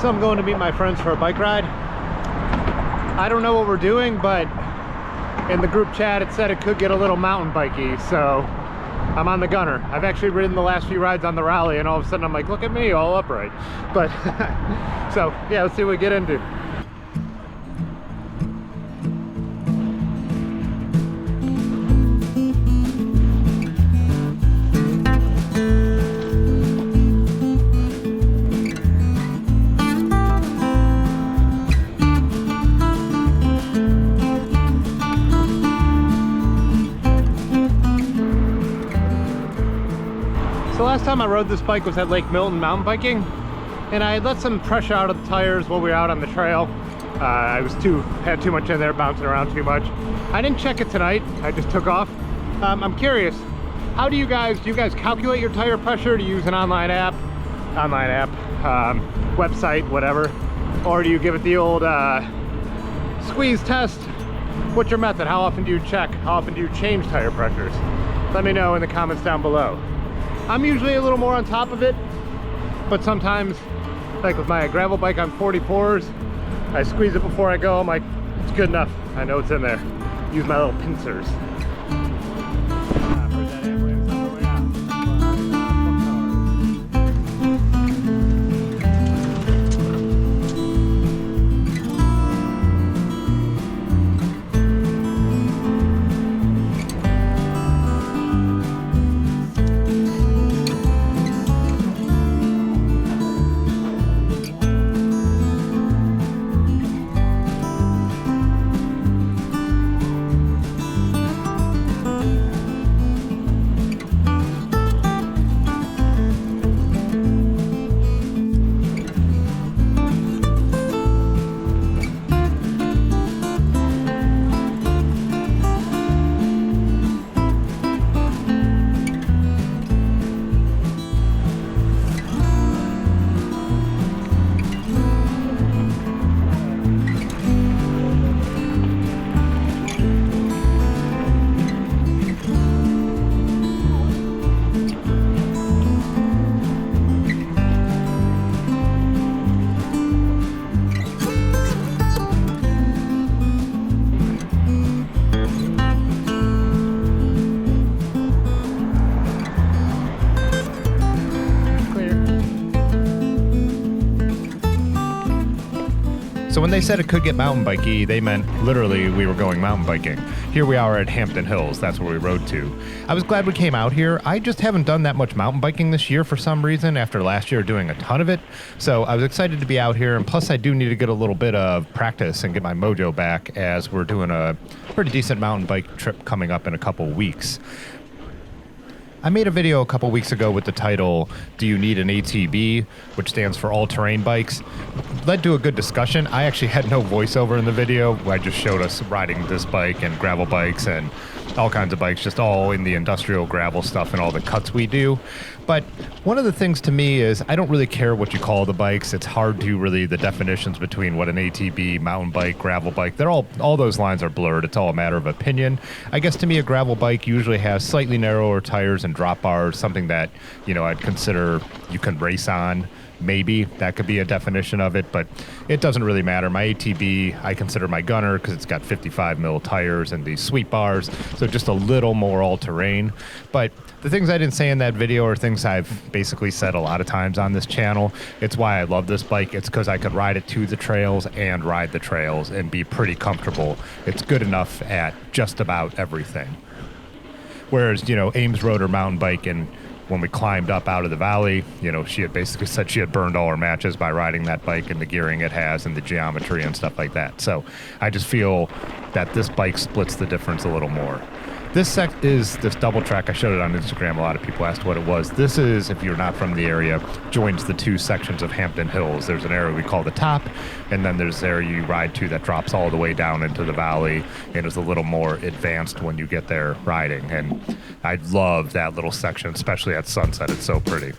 So I'm going to meet my friends for a bike ride. I don't know what we're doing, but in the group chat it said it could get a little mountain bikey, so I'm on the Gunner. I've actually ridden the last few rides on the Rally, and all of a sudden I'm like, look at me, all upright. But so yeah, let's see what we get into. Last time I rode this bike was at Lake Milton mountain biking, and I had let some pressure out of the tires while we were out on the trail. I had too much in there, bouncing around too much. I didn't check it tonight, I just took off. I'm curious, how do you guys calculate your tire pressure? Do you use an online app, website, whatever, or do you give it the old squeeze test? What's your method? How often do you check? How often do you change tire pressures? Let me know in the comments down below. I'm usually a little more on top of it, but sometimes, like with my gravel bike on 44s, I squeeze it before I go. I'm like, it's good enough. I know it's in there. Use my little pincers. So when they said it could get mountain bikey, they meant literally we were going mountain biking. Here we are at Hampton Hills, that's where we rode to. I was glad we came out here. I just haven't done that much mountain biking this year for some reason, after last year doing a ton of it. So I was excited to be out here, and plus I do need to get a little bit of practice and get my mojo back, as we're doing a pretty decent mountain bike trip coming up in a couple weeks. I made a video a couple weeks ago with the title, Do You Need an ATB? Which stands for All Terrain Bikes. Led to a good discussion. I actually had no voiceover in the video. I just showed us riding this bike and gravel bikes and all kinds of bikes, just all in the industrial gravel stuff and all the cuts we do. But one of the things to me is I don't really care what you call the bikes. It's hard to really, the definitions between what an ATB, mountain bike, gravel bike, they're all those lines are blurred. It's all a matter of opinion. I guess to me a gravel bike usually has slightly narrower tires and drop bars, something that, you know, I'd consider you can race on. Maybe that could be a definition of it, but it doesn't really matter. My ATB, I consider my Gunner because it's got 55 mil tires and these sweep bars, so just a little more all-terrain. But the things I didn't say in that video are things I've basically said a lot of times on this channel. It's why I love this bike. It's because I could ride it to the trails and ride the trails and be pretty comfortable. It's good enough at just about everything. Whereas, you know, Ames rode her mountain bike, and when we climbed up out of the valley, you know, she had basically said she had burned all her matches by riding that bike and the gearing it has and the geometry and stuff like that. So I just feel that this bike splits the difference a little more. This is this double track. I showed it on Instagram. A lot of people asked what it was. This is, if you're not from the area, joins the two sections of Hampton Hills. There's an area we call the top, and then there's an area you ride to that drops all the way down into the valley, and is a little more advanced when you get there riding. And I love that little section, especially at sunset. It's so pretty.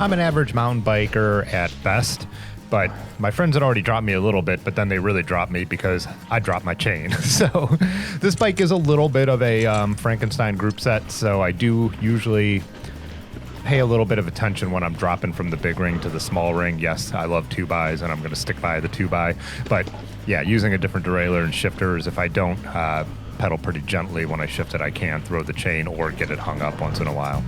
I'm an average mountain biker at best, but my friends had already dropped me a little bit, but then they really dropped me because I dropped my chain. So this bike is a little bit of a Frankenstein group set, so I do usually pay a little bit of attention when I'm dropping from the big ring to the small ring. Yes, I love 2x, and I'm going to stick by the 2x, but yeah, using a different derailleur and shifters, if I don't pedal pretty gently when I shift it, I can throw the chain or get it hung up once in a while.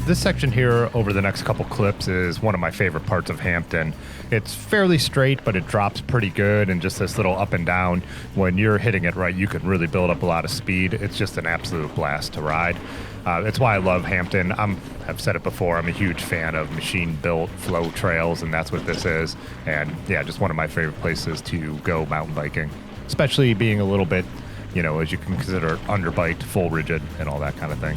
This section here over the next couple clips is one of my favorite parts of Hampton. It's fairly straight, but it drops pretty good, and just this little up and down, when you're hitting it right, you can really build up a lot of speed. It's just an absolute blast to ride. It's why I love Hampton. I've said it before, I'm a huge fan of machine-built flow trails, and that's what this is. And yeah, just one of my favorite places to go mountain biking, especially being a little bit, you know, as you can consider underbiked, full rigid, and all that kind of thing.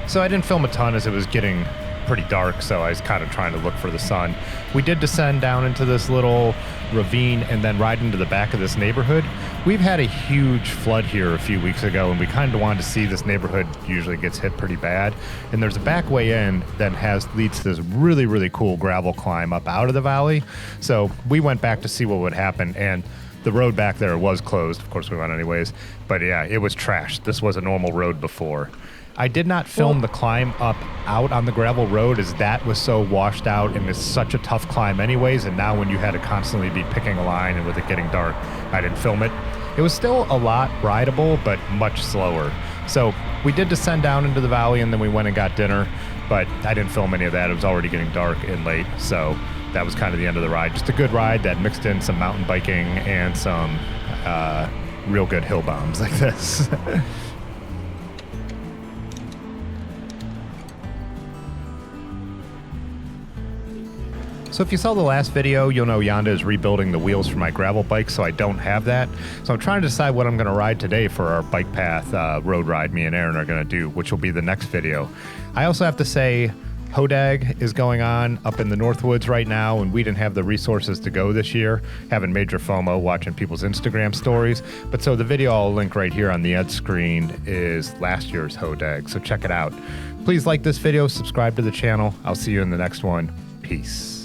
So I didn't film a ton as it was getting pretty dark, so I was kind of trying to look for the sun. We did descend down into this little ravine and then ride into the back of this neighborhood. We've had a huge flood here a few weeks ago, and we kind of wanted to see. This neighborhood usually gets hit pretty bad, and there's a back way in that leads to this really, really cool gravel climb up out of the valley. So we went back to see what would happen, and the road back there was closed. Of course, we went anyways, but yeah, it was trashed. This was a normal road before. I did not film the climb up out on the gravel road, as that was so washed out and it's such a tough climb anyways, and now when you had to constantly be picking a line and with it getting dark, I didn't film it. It was still a lot rideable, but much slower. So we did descend down into the valley, and then we went and got dinner, but I didn't film any of that. It was already getting dark and late, so that was kind of the end of the ride. Just a good ride that mixed in some mountain biking and some real good hill bombs like this. So if you saw the last video, you'll know Yonda is rebuilding the wheels for my gravel bike, so I don't have that. So I'm trying to decide what I'm going to ride today for our bike path road ride me and Aaron are going to do, which will be the next video. I also have to say, Hodag is going on up in the Northwoods right now, and we didn't have the resources to go this year, having major FOMO watching people's Instagram stories. But so the video I'll link right here on the end screen is last year's Hodag, so check it out. Please like this video, subscribe to the channel. I'll see you in the next one. Peace.